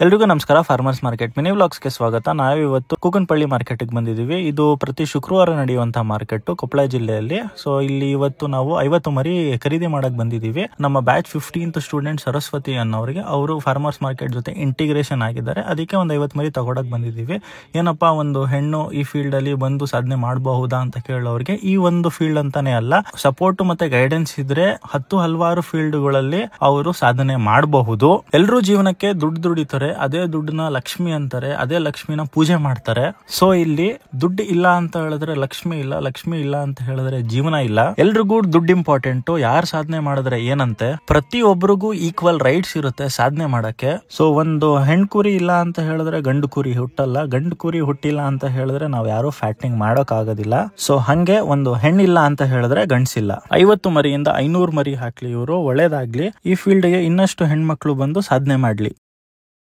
ಎಲ್ರಿಗೂ ನಮಸ್ಕಾರ. Farmers market mini ವ್ಲಾಗ್ಸ್ಗೆ ಸ್ವಾಗತ. ನಾವಿವತ್ತು ಕೂಕನಪಳ್ಳಿ ಮಾರ್ಕೆಟ್ಗೆ ಬಂದಿದ್ದೀವಿ. ಇದು ಪ್ರತಿ ಶುಕ್ರವಾರ ನಡೆಯುವಂತಹ ಮಾರ್ಕೆಟ್ ಕೊಪ್ಪಳ ಜಿಲ್ಲೆಯಲ್ಲಿ. ಸೊ ಇಲ್ಲಿ ಇವತ್ತು ನಾವು 50 ಮರಿ ಖರೀದಿ ಮಾಡಕ್ ಬಂದಿದ್ದೀವಿ. ನಮ್ಮ ಬ್ಯಾಚ್ 15th ಸ್ಟೂಡೆಂಟ್ ಸರಸ್ವತಿ ಅನ್ನೋರಿಗೆ ಅವರು ಫಾರ್ಮರ್ಸ್ ಮಾರ್ಕೆಟ್ ಜೊತೆ ಇಂಟಿಗ್ರೇಷನ್ ಆಗಿದ್ದಾರೆ. ಅದಕ್ಕೆ ಒಂದು 50 ಮರಿ ತಗೊಳಕ್ ಬಂದಿದ್ದೀವಿ. ಏನಪ್ಪಾ ಒಂದು ಹೆಣ್ಣು ಈ ಫೀಲ್ಡ್ ಅಲ್ಲಿ ಬಂದು ಸಾಧನೆ ಮಾಡಬಹುದಾ ಅಂತ ಕೇಳೋರಿಗೆ ಈ ಒಂದು ಫೀಲ್ಡ್ ಅಂತಾನೆ ಅಲ್ಲ, ಸಪೋರ್ಟ್ ಮತ್ತೆ ಗೈಡೆನ್ಸ್ ಇದ್ರೆ ಹಲವಾರು ಫೀಲ್ಡ್ಗಳಲ್ಲಿ ಅವರು ಸಾಧನೆ ಮಾಡಬಹುದು. ಎಲ್ಲರೂ ಜೀವನಕ್ಕೆ ದುಡ್ಡು ದುಡಿತಾರೆ, ಅದೇ ದುಡ್ಡನ್ನ ಲಕ್ಷ್ಮಿ ಅಂತಾರೆ, ಅದೇ ಲಕ್ಷ್ಮಿನ ಪೂಜೆ ಮಾಡ್ತಾರೆ. ಸೊ ಇಲ್ಲಿ ದುಡ್ಡು ಇಲ್ಲ ಅಂತ ಹೇಳಿದ್ರೆ ಲಕ್ಷ್ಮಿ ಇಲ್ಲ, ಲಕ್ಷ್ಮಿ ಇಲ್ಲ ಅಂತ ಹೇಳಿದ್ರೆ ಜೀವನ ಇಲ್ಲ. ಎಲ್ರಿಗೂ ದುಡ್ಡು ಇಂಪಾರ್ಟೆಂಟ್. ಯಾರು ಸಾಧನೆ ಮಾಡಿದ್ರೆ ಏನಂತೆ, ಪ್ರತಿಯೊಬ್ಬರಿಗೂ ಈಕ್ವಲ್ ರೈಟ್ಸ್ ಇರುತ್ತೆ ಸಾಧನೆ ಮಾಡಕ್ಕೆ. ಸೊ ಒಂದು ಹೆಣ್ ಕುರಿ ಇಲ್ಲ ಅಂತ ಹೇಳಿದ್ರೆ ಗಂಡು ಕುರಿ ಹುಟ್ಟಲ್ಲ, ಗಂಡು ಕುರಿ ಹುಟ್ಟಿಲ್ಲ ಅಂತ ಹೇಳಿದ್ರೆ ನಾವ್ ಯಾರು ಫ್ಯಾಟಿಂಗ್ ಮಾಡೋಕ್ ಆಗೋದಿಲ್ಲ. ಸೊ ಹಂಗೆ ಒಂದು ಹೆಣ್ಣಿಲ್ಲ ಅಂತ ಹೇಳಿದ್ರೆ ಗಂಡ್ಸಿಲ್ಲ. 50 ಮರಿಯಿಂದ 500 ಮರಿ ಹಾಕ್ಲಿ ಇವರು, ಒಳ್ಳೇದಾಗ್ಲಿ. ಈ ಫೀಲ್ಡ್ ಗೆ ಇನ್ನಷ್ಟು ಹೆಣ್ಮಕ್ಳು ಬಂದು ಸಾಧನೆ ಮಾಡ್ಲಿ.